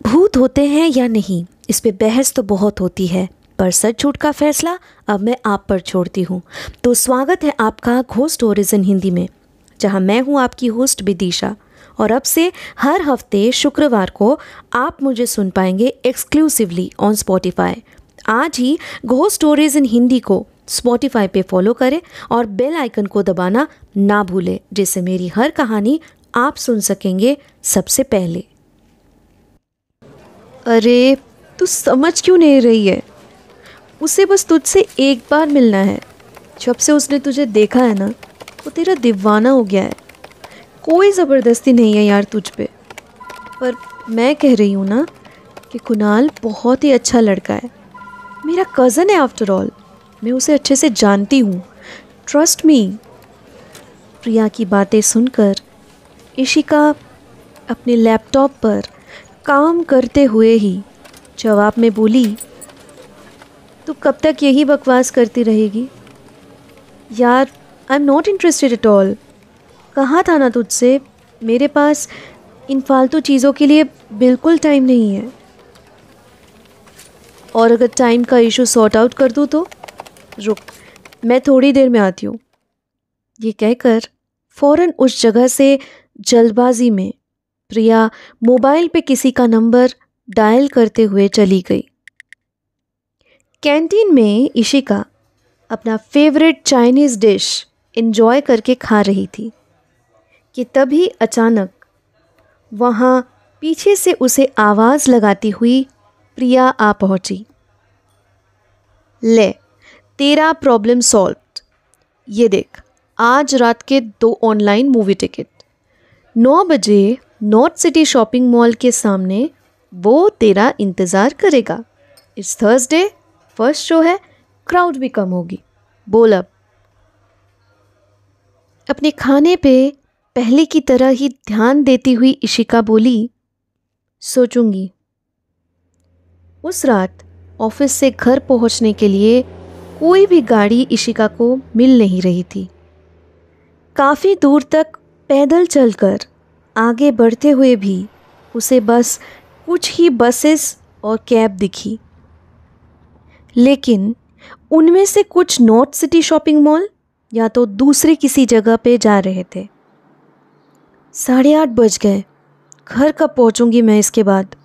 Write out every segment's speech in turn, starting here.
भूत होते हैं या नहीं, इस पे बहस तो बहुत होती है, पर सच झूठ का फैसला अब मैं आप पर छोड़ती हूँ। तो स्वागत है आपका घोस्ट स्टोरीज इन हिंदी में, जहाँ मैं हूँ आपकी होस्ट विदिशा। और अब से हर हफ्ते शुक्रवार को आप मुझे सुन पाएंगे एक्सक्लूसिवली ऑन स्पॉटिफाई। आज ही घोस्ट स्टोरीज इन हिंदी को स्पॉटिफाई पे फॉलो करें और बेल आइकन को दबाना ना भूलें, जिससे मेरी हर कहानी आप सुन सकेंगे सबसे पहले। अरे तू समझ क्यों नहीं रही है? उसे बस तुझसे एक बार मिलना है। जब से उसने तुझे देखा है ना, वो तेरा दीवाना हो गया है। कोई ज़बरदस्ती नहीं है यार तुझ पे। पर मैं कह रही हूँ ना कि कुणाल बहुत ही अच्छा लड़का है। मेरा कज़न है आफ्टर ऑल। मैं उसे अच्छे से जानती हूँ, ट्रस्ट मी। प्रिया की बातें सुनकर इशिका अपने लैपटॉप पर काम करते हुए ही जवाब में बोली, तू कब तक यही बकवास करती रहेगी? यार I am not interested at all. कहा था ना तुझसे, मेरे पास इन फालतू चीज़ों के लिए बिल्कुल टाइम नहीं है। और अगर टाइम का इशू सॉर्ट आउट कर दूँ तो रुक, मैं थोड़ी देर में आती हूँ। ये कहकर फ़ौरन उस जगह से जल्दबाजी में प्रिया मोबाइल पे किसी का नंबर डायल करते हुए चली गई। कैंटीन में इशिका अपना फेवरेट चाइनीज़ डिश एंजॉय करके खा रही थी कि तभी अचानक वहाँ पीछे से उसे आवाज़ लगाती हुई प्रिया आ पहुँची। ले, तेरा प्रॉब्लम सॉल्व्ड। ये देख, आज रात के 2 ऑनलाइन मूवी टिकट। 9 बजे नॉर्थ सिटी शॉपिंग मॉल के सामने वो तेरा इंतज़ार करेगा। इट्स थर्सडे, फर्स्ट शो है, क्राउड भी कम होगी। बोल अब। अपने खाने पे पहले की तरह ही ध्यान देती हुई इशिका बोली, सोचूंगी। उस रात ऑफिस से घर पहुंचने के लिए कोई भी गाड़ी इशिका को मिल नहीं रही थी। काफ़ी दूर तक पैदल चलकर आगे बढ़ते हुए भी उसे बस कुछ ही बसेस और कैब दिखी, लेकिन उनमें से कुछ नॉर्थ सिटी शॉपिंग मॉल या तो दूसरे किसी जगह पे जा रहे थे। 8:30 बज गए। घर कब पहुंचूंगी मैं इसके बाद?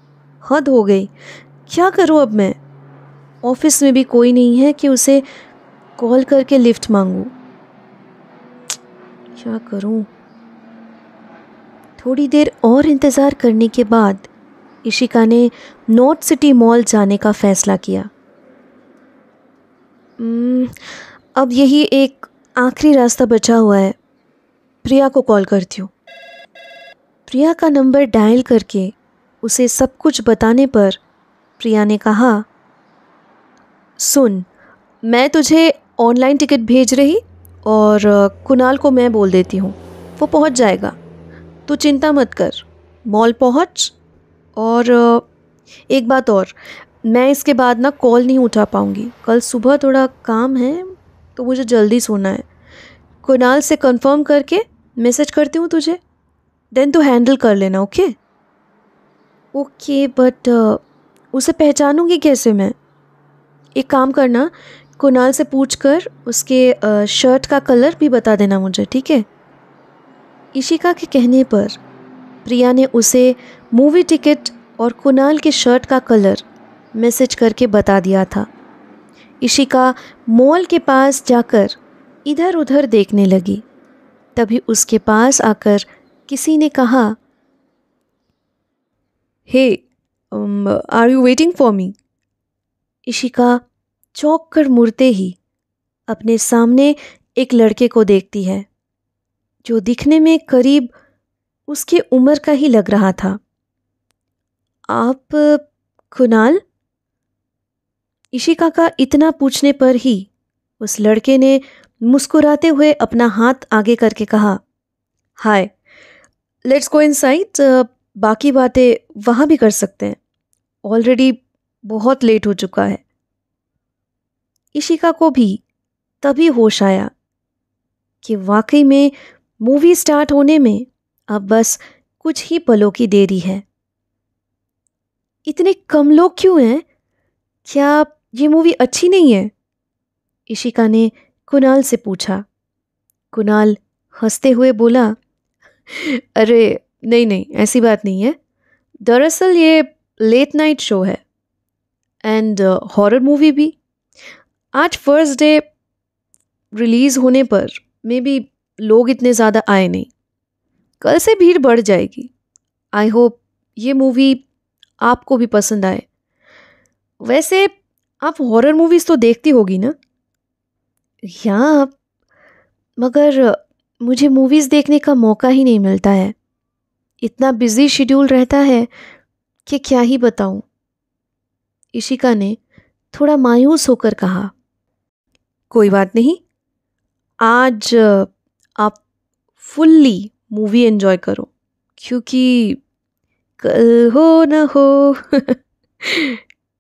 हद हो गई। क्या करूं अब मैं? ऑफिस में भी कोई नहीं है कि उसे कॉल करके लिफ्ट मांगूं। क्या करूं? थोड़ी देर और इंतज़ार करने के बाद इशिका ने नॉर्थ सिटी मॉल जाने का फ़ैसला किया। अब यही एक आखिरी रास्ता बचा हुआ है। प्रिया को कॉल करती हूँ। प्रिया का नंबर डायल करके उसे सब कुछ बताने पर प्रिया ने कहा, सुन, मैं तुझे ऑनलाइन टिकट भेज रही और कुणाल को मैं बोल देती हूँ, वो पहुँच जाएगा। तू चिंता मत कर, मॉल पहुँच। और एक बात और, मैं इसके बाद ना कॉल नहीं उठा पाऊँगी। कल सुबह थोड़ा काम है तो मुझे जल्दी सोना है। कुणाल से कंफर्म करके मैसेज करती हूँ तुझे, देन तू हैंडल कर लेना। ओके ओके, बट उसे पहचानूँगी कैसे मैं? एक काम करना, कुणाल से पूछ कर उसके शर्ट का कलर भी बता देना मुझे, ठीक है? इशिका के कहने पर प्रिया ने उसे मूवी टिकट और कुणाल के शर्ट का कलर मैसेज करके बता दिया था। इशिका मॉल के पास जाकर इधर उधर देखने लगी। तभी उसके पास आकर किसी ने कहा, hey, are you waiting for me? Ishika चौंक कर मुड़ते ही अपने सामने एक लड़के को देखती है, जो दिखने में करीब उसकी उम्र का ही लग रहा था। आप कुणाल? इशिका का इतना पूछने पर ही उस लड़के ने मुस्कुराते हुए अपना हाथ आगे करके कहा, हाय, लेट्स गो इनसाइड। बाकी बातें वहाँ भी कर सकते हैं, ऑलरेडी बहुत लेट हो चुका है। इशिका को भी तभी होश आया कि वाकई में मूवी स्टार्ट होने में अब बस कुछ ही पलों की देरी है। इतने कम लोग क्यों हैं? क्या ये मूवी अच्छी नहीं है? इशिका ने कुणाल से पूछा। कुणाल हंसते हुए बोला, अरे नहीं नहीं, ऐसी बात नहीं है। दरअसल ये लेट नाइट शो है एंड हॉरर मूवी भी। आज फर्स्ट डे रिलीज होने पर मे बी लोग इतने ज़्यादा आए नहीं। कल से भीड़ बढ़ जाएगी। आई होप ये मूवी आपको भी पसंद आए। वैसे आप हॉरर मूवीज़ तो देखती होगी ना? या मगर मुझे मूवीज़ देखने का मौका ही नहीं मिलता है। इतना बिजी शेड्यूल रहता है कि क्या ही बताऊं। इशिका ने थोड़ा मायूस होकर कहा। कोई बात नहीं, आज आप फुल्ली मूवी एंजॉय करो, क्योंकि कल हो न हो।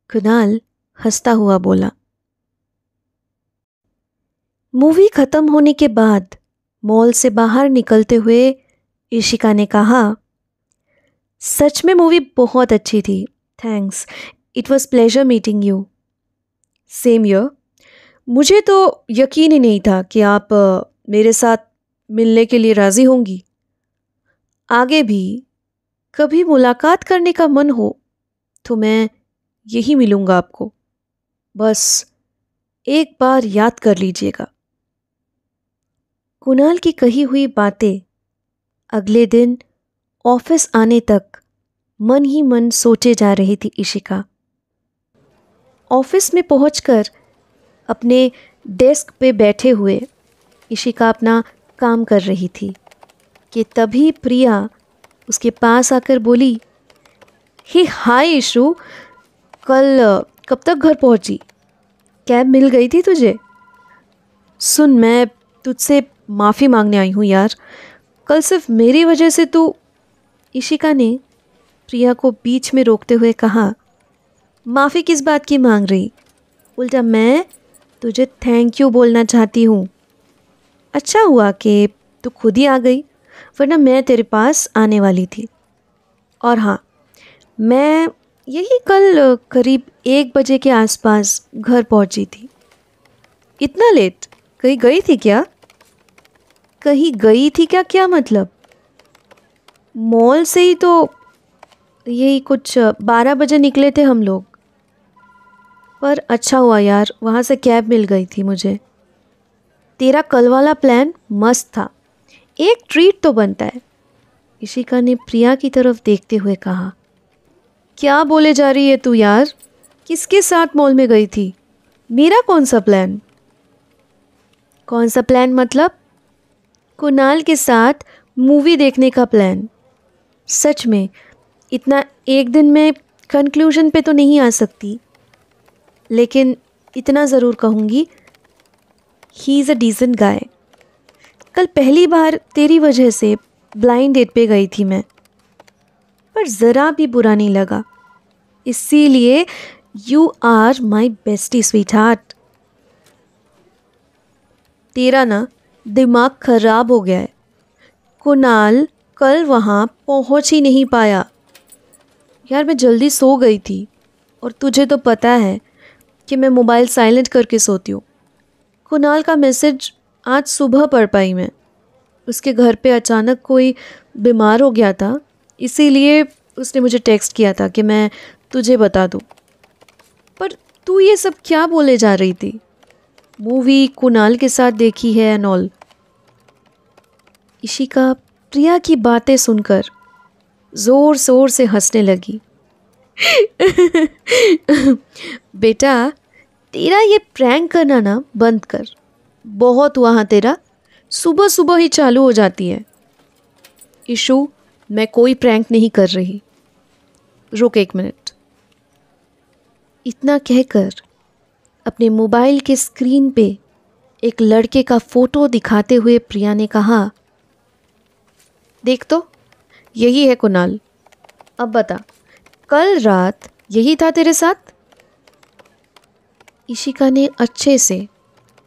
कुणाल हंसता हुआ बोला। मूवी खत्म होने के बाद मॉल से बाहर निकलते हुए इशिका ने कहा, सच में मूवी बहुत अच्छी थी। Thanks, it was pleasure meeting you. Same year. मुझे तो यकीन ही नहीं था कि आप मेरे साथ मिलने के लिए राज़ी होंगी। आगे भी कभी मुलाकात करने का मन हो तो मैं यही मिलूँगा आपको। बस एक बार याद कर लीजिएगा। कुणाल की कही हुई बातें अगले दिन ऑफिस आने तक मन ही मन सोचे जा रही थी इशिका। ऑफिस में पहुंचकर अपने डेस्क पे बैठे हुए इशिका अपना काम कर रही थी कि तभी प्रिया उसके पास आकर बोली, हे हाय इशू, कल कब तक घर पहुंची? कैब मिल गई थी तुझे? सुन, मैं तुझसे माफ़ी मांगने आई हूँ यार। कल सिर्फ मेरी वजह से तू। इशिका ने प्रिया को बीच में रोकते हुए कहा, माफ़ी किस बात की मांग रही? उल्टा मैं तुझे थैंक यू बोलना चाहती हूँ। अच्छा हुआ कि तू खुद ही आ गई, वरना मैं तेरे पास आने वाली थी। और हाँ, मैं यही कल करीब 1 बजे के आसपास घर पहुँची थी। इतना लेट? कहीं गई थी क्या? कहीं गई थी क्या? क्या मतलब? मॉल से ही तो यही कुछ 12 बजे निकले थे हम लोग। पर अच्छा हुआ यार, वहाँ से कैब मिल गई थी मुझे। तेरा कल वाला प्लान मस्त था, एक ट्रीट तो बनता है। इशिका ने प्रिया की तरफ देखते हुए कहा। क्या बोले जा रही है तू यार? किसके साथ मॉल में गई थी? मेरा कौन सा प्लान? कौन सा प्लान मतलब? कुणाल के साथ मूवी देखने का प्लान। सच में इतना एक दिन में कंक्लूजन पे तो नहीं आ सकती, लेकिन इतना ज़रूर कहूँगी, he is a decent guy. कल पहली बार तेरी वजह से ब्लाइंड डेट पे गई थी मैं, पर ज़रा भी बुरा नहीं लगा। इसीलिए you are my bestie sweetheart. तेरा ना दिमाग खराब हो गया है। कुणाल कल वहाँ पहुँच ही नहीं पाया। यार मैं जल्दी सो गई थी, और तुझे तो पता है कि मैं मोबाइल साइलेंट करके सोती हूँ। कुणाल का मैसेज आज सुबह पढ़ पाई मैं। उसके घर पे अचानक कोई बीमार हो गया था, इसीलिए उसने मुझे टेक्स्ट किया था कि मैं तुझे बता दूँ। पर तू ये सब क्या बोले जा रही थी? मूवी कुणाल के साथ देखी है एंड ऑल। इशिका प्रिया की बातें सुनकर ज़ोर ज़ोर से हंसने लगी। बेटा, तेरा ये प्रैंक करना ना बंद कर। बहुत हुआ हाँ तेरा, सुबह सुबह ही चालू हो जाती है। इशू, मैं कोई प्रैंक नहीं कर रही। रुक 1 मिनट। इतना कहकर अपने मोबाइल के स्क्रीन पे एक लड़के का फ़ोटो दिखाते हुए प्रिया ने कहा, देख तो, यही है कुणाल। अब बता, कल रात यही था तेरे साथ? इशिका ने अच्छे से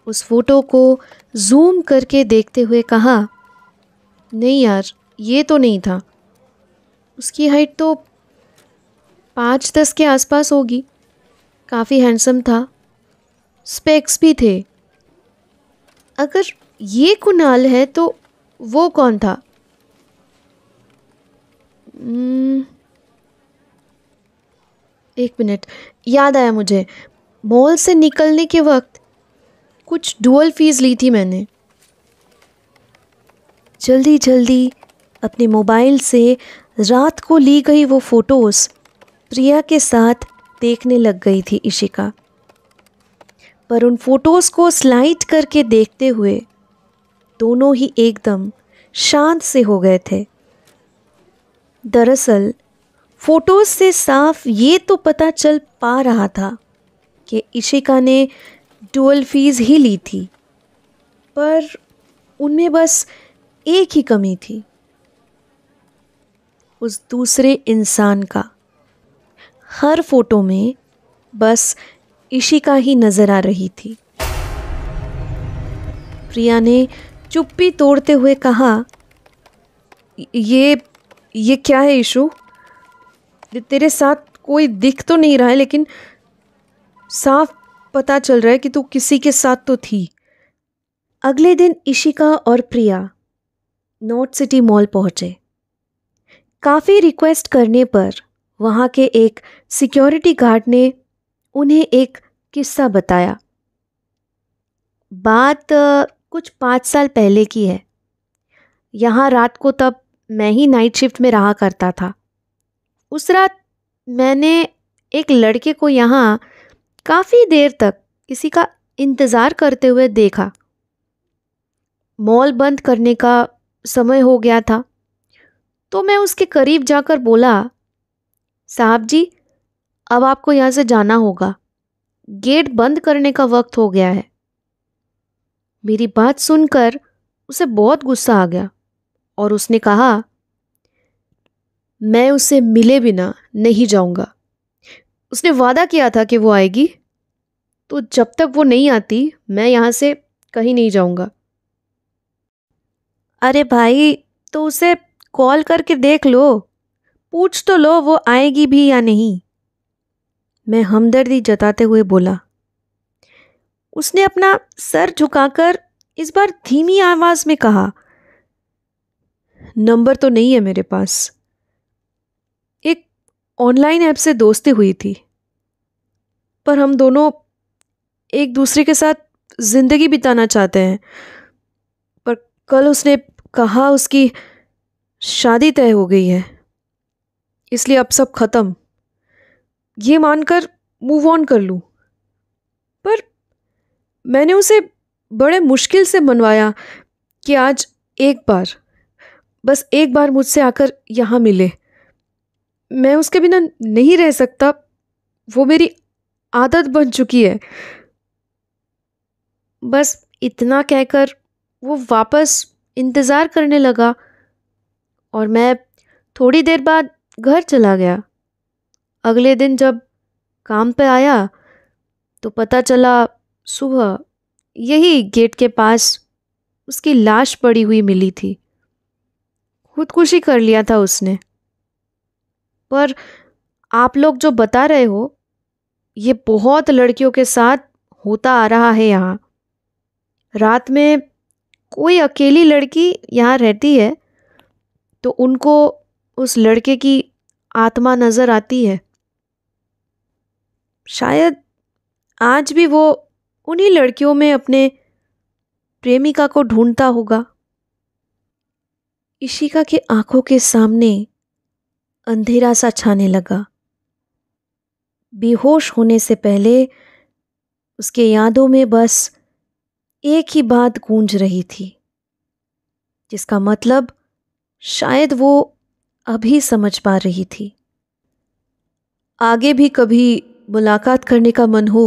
उस फोटो को जूम करके देखते हुए कहा, नहीं यार, ये तो नहीं था। उसकी हाइट तो 5-10 के आसपास होगी। काफ़ी हैंडसम था, स्पेक्स भी थे। अगर ये कुणाल है तो वो कौन था? एक मिनट, याद आया मुझे। मॉल से निकलने के वक्त कुछ डुअल फीस ली थी मैंने। जल्दी जल्दी अपने मोबाइल से रात को ली गई वो फ़ोटोज़ प्रिया के साथ देखने लग गई थी इशिका। पर उन फोटोज़ को स्लाइड करके देखते हुए दोनों ही एकदम शांत से हो गए थे। दरअसल फोटोज़ से साफ ये तो पता चल पा रहा था कि इशिका ने डुअल फीस ही ली थी, पर उनमें बस एक ही कमी थी, उस दूसरे इंसान का। हर फोटो में बस इशिका ही नजर आ रही थी। प्रिया ने चुप्पी तोड़ते हुए कहा, ये क्या है इशू? तेरे साथ कोई दिख तो नहीं रहा है, लेकिन साफ पता चल रहा है कि तू किसी के साथ तो थी। अगले दिन इशिका और प्रिया नॉर्थ सिटी मॉल पहुंचे। काफ़ी रिक्वेस्ट करने पर वहाँ के एक सिक्योरिटी गार्ड ने उन्हें एक किस्सा बताया। बात कुछ 5 साल पहले की है। यहाँ रात को तब मैं ही नाइट शिफ्ट में रहा करता था। उस रात मैंने एक लड़के को यहाँ काफ़ी देर तक किसी का इंतज़ार करते हुए देखा। मॉल बंद करने का समय हो गया था, तो मैं उसके करीब जाकर बोला, साहब जी, अब आपको यहाँ से जाना होगा, गेट बंद करने का वक्त हो गया है। मेरी बात सुनकर उसे बहुत गुस्सा आ गया और उसने कहा, मैं उसे मिले बिना नहीं जाऊंगा। उसने वादा किया था कि वो आएगी, तो जब तक वो नहीं आती मैं यहाँ से कहीं नहीं जाऊंगा। अरे भाई, तो उसे कॉल करके देख लो, पूछ तो लो वो आएगी भी या नहीं, मैं हमदर्दी जताते हुए बोला। उसने अपना सर झुकाकर इस बार धीमी आवाज में कहा, नंबर तो नहीं है मेरे पास, एक ऑनलाइन ऐप से दोस्ती हुई थी, पर हम दोनों एक दूसरे के साथ जिंदगी बिताना चाहते हैं। पर कल उसने कहा उसकी शादी तय हो गई है, इसलिए अब सब खत्म। ये मानकर मूव ऑन कर लूं, पर मैंने उसे बड़े मुश्किल से मनवाया कि आज एक बार, बस एक बार मुझसे आकर यहाँ मिले। मैं उसके बिना नहीं रह सकता, वो मेरी आदत बन चुकी है। बस इतना कहकर वो वापस इंतज़ार करने लगा और मैं थोड़ी देर बाद घर चला गया। अगले दिन जब काम पे आया तो पता चला सुबह यही गेट के पास उसकी लाश पड़ी हुई मिली थी। खुदकुशी कर लिया था उसने। पर आप लोग जो बता रहे हो, ये बहुत लड़कियों के साथ होता आ रहा है। यहाँ रात में कोई अकेली लड़की यहाँ रहती है तो उनको उस लड़के की आत्मा नज़र आती है। शायद आज भी वो उन्हीं लड़कियों में अपने प्रेमिका को ढूंढता होगा। इशिका की आंखों के सामने अंधेरा सा छाने लगा। बेहोश होने से पहले उसके यादों में बस एक ही बात गूंज रही थी, जिसका मतलब शायद वो अभी समझ पा रही थी। आगे भी कभी मुलाकात करने का मन हो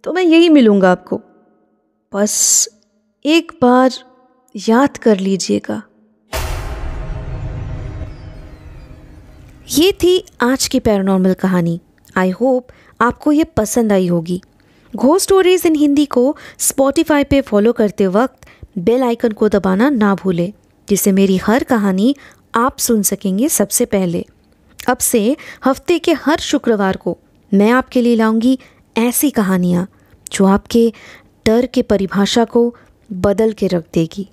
तो मैं यही मिलूंगा आपको, बस एक बार याद कर लीजिएगा। ये थी आज की पैरानॉर्मल कहानी। आई होप आपको ये पसंद आई होगी। घोस्ट स्टोरीज इन हिंदी को स्पॉटिफाई पे फॉलो करते वक्त बेल आइकन को दबाना ना भूलें, जिससे मेरी हर कहानी आप सुन सकेंगे सबसे पहले। अब से हफ्ते के हर शुक्रवार को मैं आपके लिए लाऊंगी ऐसी कहानियाँ जो आपके डर के परिभाषा को बदल के रख देगी।